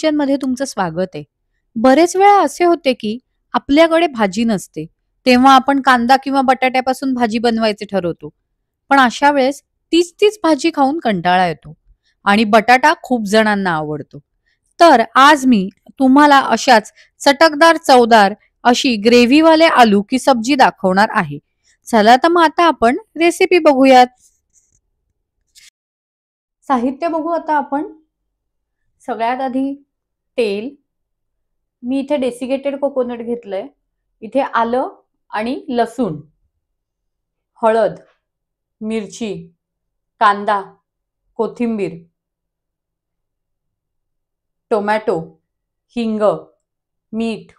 Kitchen मध्ये तुमचं स्वागत आहे. बरेच वेळा असे होते की आपल्याकडे भाजी नसते, तेव्हा आपण कांदा किंवा बटाट्यापासून भाजी बनवायचे ठरवतो. पण अशा वेळेस तीच तीच भाजी खाऊन कंटाळा येतो आणि बटाटा खूप जणांना आवडतो. तर आज मी तुम्हाला अशाच चटकदार चवदार अशी ग्रेव्हीवाले आलू की सब्जी दाखवणार आहे. चला तर मग आता आपण रेसिपी बघूयात. साहित्य बघू आता आपण. सगळ्यात आधी तेल. मी इथे डेसिकेटेड कोकोनट घेतलंय. इथे आलं आणि लसूण, हळद, मिरची, कांदा, कोथिंबीर, टोमॅटो, हिंग, मीठ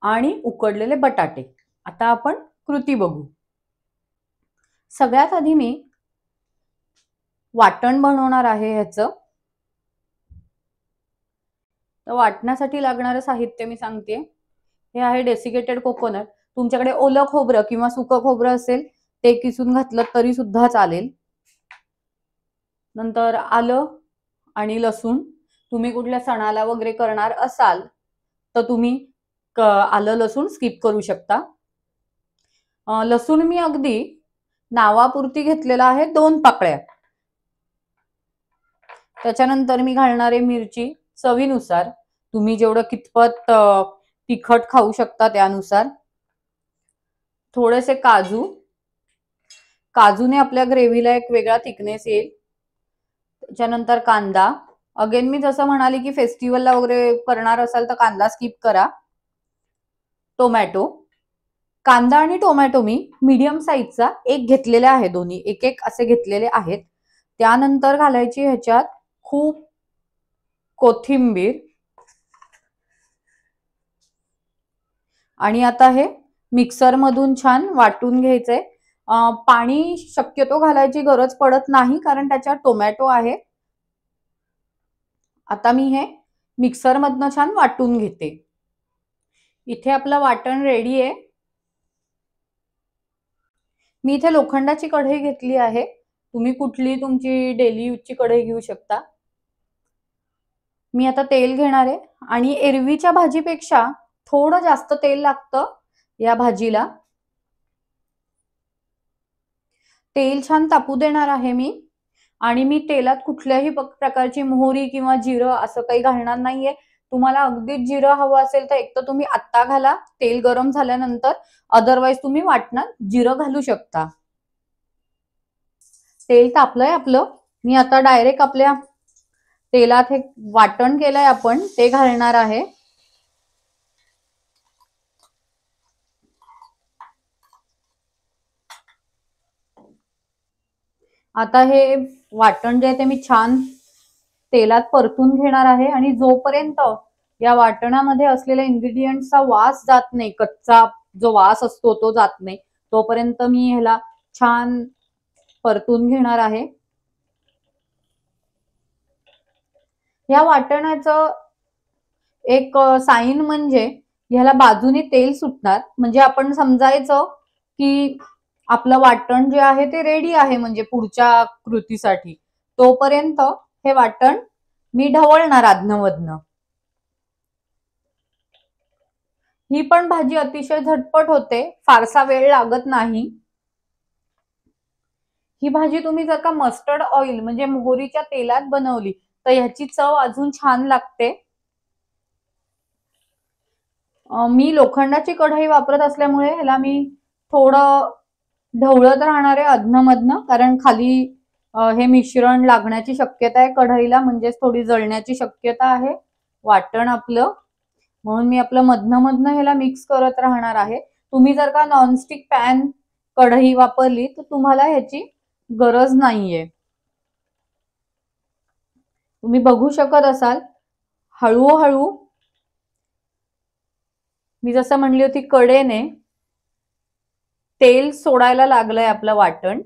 आणि उकडलेले बटाटे. आता आपण कृती बघू. सगळ्यात आधी मी वाटण बनवणार आहे ह्याचं. तर वाटण्यासाठी लागणारं साहित्य मी सांगते. हे आहे डेसिकेटेड कोकोनट. तुमच्याकडे ओलं खोबरं किंवा सुकं खोबरं असेल ते किसून घातलं तरी सुद्धा चालेल. नंतर आलं आणि लसूण. तुम्ही कुठल्या सणाला वगैरे करणार असाल तर तुम्ही आलं लसूण स्किप करू शकता. लसूण मी अगदी नावापुरती घेतलेला आहे, 2 पाकळ्या. त्याच्यानंतर मी घालणारे मिरची चवीनुसार. तुम्ही जेवढं कितपत तिखट खाऊ शकता त्यानुसार. थोडेसे काजू. काजूने आपल्या ग्रेव्हीला एक वेगळा थिकनेस येईल. त्याच्यानंतर कांदा. अगेन मी जसं म्हणाले की फेस्टिवलला वगैरे करणार असाल तर कांदा स्किप करा. टोमॅटो. कांदा आणि टोमॅटो मी मीडियम साईजचा एक घेतलेला आहे. दोन्ही एक एक असे घेतलेले आहेत. त्यानंतर घालायची ह्याच्यात खूप कोथिंबीर. आणि आता हे मिक्सर मधून छान वाटून घ्यायचंय. पाणी शक्यतो घालायची गरज पडत नाही कारण त्याच्यात टोमॅटो आहे. आता मी हे मिक्सर मधनं छान वाटून घेते. इथे आपलं वाटण रेडी आहे. मी इथे लोखंडाची कढई घेतली आहे. तुम्ही कुठली तुमची डेली यूजची कढई घेऊ शकता. मी आता तेल घेणार आहे आणि एरवीच्या भाजीपेक्षा थोडं जास्त तेल लागतं या भाजीला. तेल छान तापू देणार आहे मी. आणि मी तेलात कुठल्याही प्रकारची मोहरी किंवा जिरं असं काही घालणार नाहीये. तुम्हाला अगदीच जिरं हवं असेल तर एक तर तुम्ही आत्ता घाला तेल गरम झाल्यानंतर. अदरवाईज तुम्ही वाटणात जिरं घालू शकता. तेल तापलंय आपलं. मी आता डायरेक्ट आपल्या तेलात हे वाटण केलंय आपण ते घालणार आहे. आता हे वाटण जे आहे ते मी छान तेलात परतून घेणार आहे आणि जोपर्यंत या वाटणामध्ये असलेल्या इन्ग्रेडियंटचा वास जात नाही, कच्चा जो वास असतो तो जात नाही, तोपर्यंत मी ह्याला छान परतून घेणार आहे. या वाटणाचं एक साईन म्हणजे ह्याला बाजूने तेल सुटणार, म्हणजे आपण समजायचं की आपलं वाटण जे आहे ते रेडी आहे, म्हणजे पुढच्या कृतीसाठी. तोपर्यंत हे वाटण मी ढवळणार आधनमधनं. ही पण भाजी अतिशय झटपट होते, फारसा वेळ लागत नाही. ही भाजी तुम्ही जर का मस्टर्ड ऑइल म्हणजे मोहरीच्या तेलात बनवली तर ह्याची चव अजून छान लागते. मी लोखंडाची कढई वापरत असल्यामुळे ह्याला मी थोडं ढवळत राहणार आहे अधनमधनं, कारण खाली हे मिश्रण लागण्याची शक्यता आहे कढईला, म्हणजेच थोडी जळण्याची शक्यता आहे वाटण आपलं. म्हणून मी आपलं मधनं ह्याला मिक्स करत राहणार आहे. तुम्ही जर का नॉनस्टिक पॅन कढई वापरली तर तुम्हाला ह्याची गरज नाहीये. तुम्ही बघू शकत असाल हळूहळू मी जसं म्हणली होती कडेने तेल सोडायला लागलंय आपलं वाटण.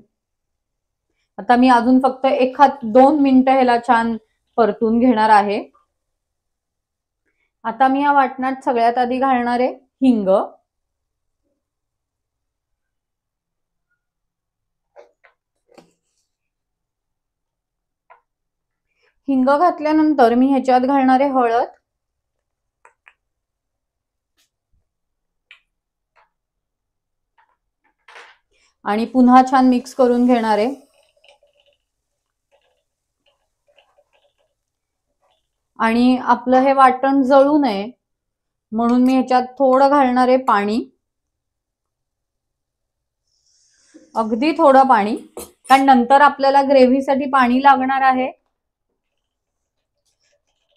आता मी अजून फक्त 1-2 मिनिटं ह्याला छान परतून घेणार आहे. आता मी या वाटणात सगळ्यात आधी घालणार आहे हिंग. हिंग घातल्यानंतर मी ह्याच्यात घालणार आहे हळद आणि पुन्हा छान मिक्स करून घेणार आहे. आणि आपलं हे वाटण जळू नये म्हणून मी ह्याच्यात थोडं घालणार आहे पाणी, अगदी थोडं पाणी, कारण नंतर आपल्याला ग्रेव्हीसाठी पाणी लागणार आहे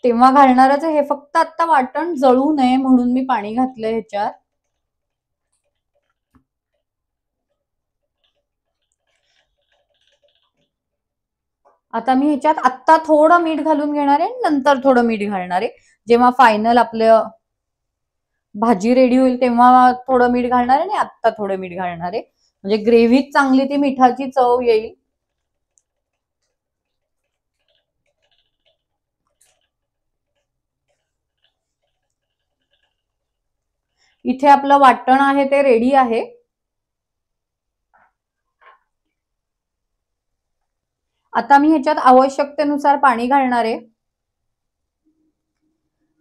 तेव्हा घालणारच आहे. हे फक्त आता वाटण जळू नये म्हणून मी पाणी घातलंय ह्याच्यात. आता मी ह्याच्यात आत्ता थोडं मीठ घालून घेणार आहे, नंतर थोडं मीठ घालणार आहे. जेव्हा फायनल आपलं भाजी रेडी होईल तेव्हा थोडं मीठ घालणार आहे आणि आत्ता थोडं मीठ घालणार आहे, म्हणजे ग्रेव्हीत चांगली ती मिठाची चव येईल. इथे आपलं वाटण आहे ते रेडी आहे. आता मी ह्याच्यात आवश्यकतेनुसार पाणी घालणार आहे.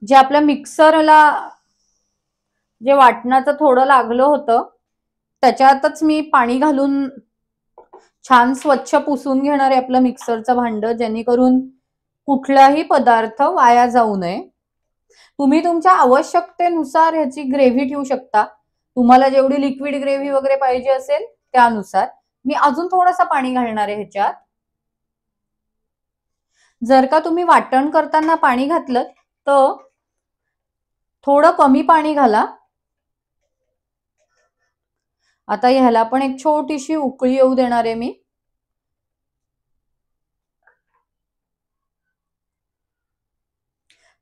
जे आपल्या मिक्सरला जे वाटणाचं थोडं लागलं होतं त्याच्यातच मी पाणी घालून छान स्वच्छ पुसून घेणार आहे आपलं मिक्सरचं भांड, जेणेकरून कुठलाही पदार्थ वाया जाऊ नये. तुम्ही तुमच्या आवश्यकतेनुसार ह्याची ग्रेव्ही ठेवू शकता. तुम्हाला जेवढी लिक्विड ग्रेव्ही वगैरे पाहिजे असेल त्यानुसार. मी अजून थोडंसं पाणी घालणार आहे ह्याच्यात. जर का तुम्ही वाटण करताना पाणी घातलं तर थोडं कमी पाणी घाला. आता ह्याला पण एक छोटीशी उकळी येऊ देणार आहे मी.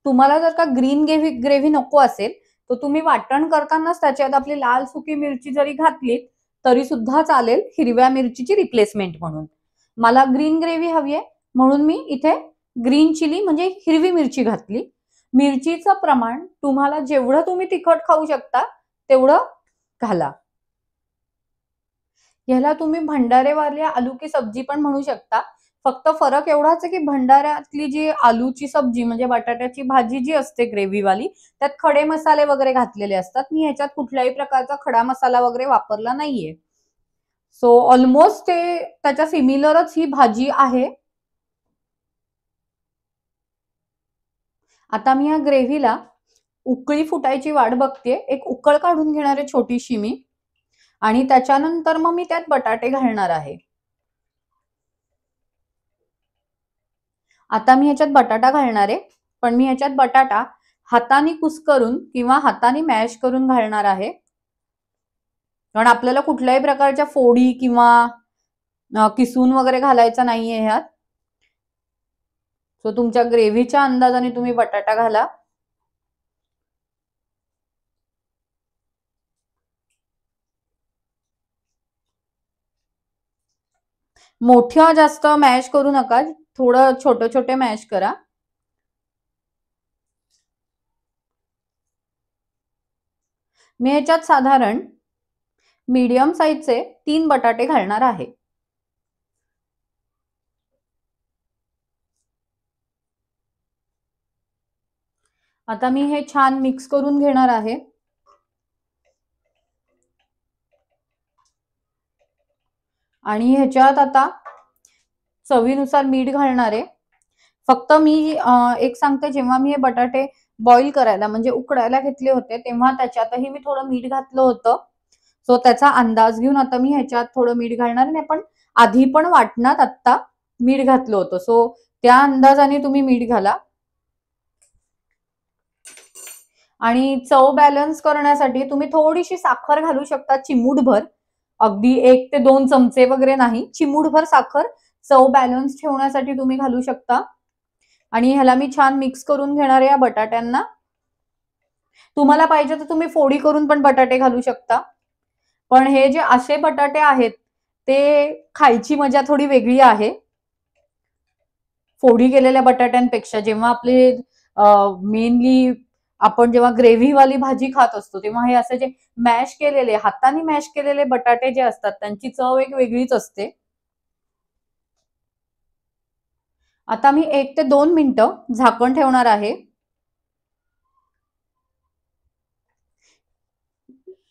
तुम्हाला जर का ग्रीन ग्रेव्ही नको असेल तर तुम्ही वाटण करतानाच त्याच्यात आपली लाल सुकी मिरची जरी घातली तरी सुद्धा चालेल, हिरव्या मिरचीची रिप्लेसमेंट म्हणून. मला ग्रीन ग्रेव्ही हवी आहे म्हणून मी इथे ग्रीन चिली म्हणजे हिरवी मिरची घातली. मिरचीचं प्रमाण तुम्हाला जेवढं तुम्ही तिखट खाऊ शकता तेवढं घाला. ह्याला तुम्ही भंडारेवाली आलू की सब्जी पण म्हणू शकता. फक्त फरक एवढाच आहे की भंडाऱ्यातली जी आलूची सब्जी म्हणजे बटाट्याची भाजी जी असते ग्रेव्हीवाली त्यात खडे मसाले वगैरे घातलेले असतात. मी ह्याच्यात कुठल्याही प्रकारचा खडा मसाला वगैरे वापरला नाहीये. सो ऑलमोस्ट ते त्याच्या सिमिलरच ही भाजी आहे. आता मी या ग्रेव्हीला उकळी फुटायची वाट बघते. एक उकळ काढून घेणार आहे छोटीशी मी आणि त्याच्यानंतर मग मी त्यात बटाटे घालणार आहे. आता मी ह्याच्यात बटाटा घालणार आहे, पण मी ह्याच्यात बटाटा हाताने कुस्करून किंवा हाताने मॅश करून घालणार आहे, कारण आपल्याला कुठल्याही प्रकारच्या फोडी किंवा किसून वगैरे घालायचा नाहीये ह्यात. सो तुमच्या ग्रेव्हीच्या अंदाजाने तुम्ही बटाटा घाला. मोठ्या जास्त मॅश करू नका, थोडं छोटे छोटे मॅश करा. मी ह्याच्यात साधारण मीडियम साईजचे 3 बटाटे घालणार आहे. आता मी हे छान मिक्स करून घेणार आहे. आणि ह्याच्यात आता चवीनुसार मीठ घालणार आहे. फक्त मी एक सांगते, जेव्हा मी हे बटाटे बॉईल करायला म्हणजे उकडायला घेतले होते तेव्हा त्याच्यातही मी थोडं मीठ घातलं होतं. सो त्याचा अंदाज घेऊन आता मी ह्याच्यात थोडं मीठ घालणार नाही, पण आधी पण वाटणात आत्ता मीठ घातलं होतं. सो त्या अंदाजाने तुम्ही मीठ घाला. आणि चव बॅलन्स करण्यासाठी तुम्ही थोडीशी साखर घालू शकता, चिमूटभर. अगदी 1 ते 2 चमचे वगैरे नाही, चिमूटभर साखर चव बॅलन्स ठेवण्यासाठी तुम्ही घालू शकता. आणि ह्याला मी छान मिक्स करून घेणार आहे या बटाट्यांना. तुम्हाला पाहिजे तर तुम्ही फोडी करून पण बटाटे घालू शकता, पण हे जे असे बटाटे आहेत ते खायची मजा थोडी वेगळी आहे फोडी केलेल्या बटाट्यांपेक्षा. जेव्हा आपले मेनली आपण जेव्हा ग्रेव्हीवाली भाजी खात असतो तेव्हा हे असे जे मॅश केलेले, हाताने मॅश केलेले बटाटे जे असतात त्यांची चव एक वेगळीच असते. आता मी 1 ते 2 मिनिटं झाकण ठेवणार आहे.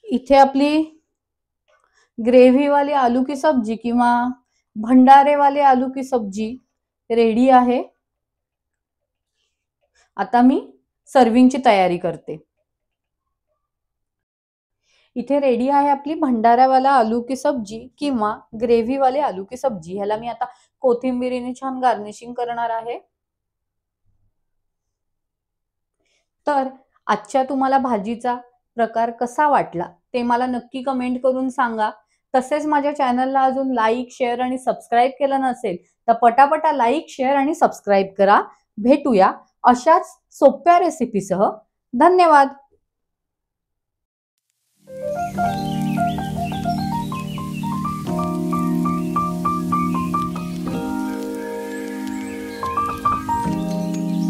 इथे आपली ग्रेव्ही वाली आलू की सब्जी किंवा भंडारे वाले आलू की सब्जी रेडी आहे. आता मी सर्विंगची तयारी करते. इथे रेडी आहे आपली भंडाऱ्यावाला आलू की सब्जी किंवा ग्रेव्ही वाले आलू की सब्जी. ह्याला मी आता कोथिंबीरीने छान गार्निशिंग करणार आहे. तर आजच्या तुम्हाला भाजीचा प्रकार कसा वाटला ते मला नक्की कमेंट करून सांगा. तसेच माझ्या चॅनलला अजून लाईक, शेअर आणि सबस्क्राईब केलं नसेल तर पटापटा लाईक, शेअर आणि सबस्क्राईब करा. भेटूया अशाच सोप्या रेसिपीसह. धन्यवाद.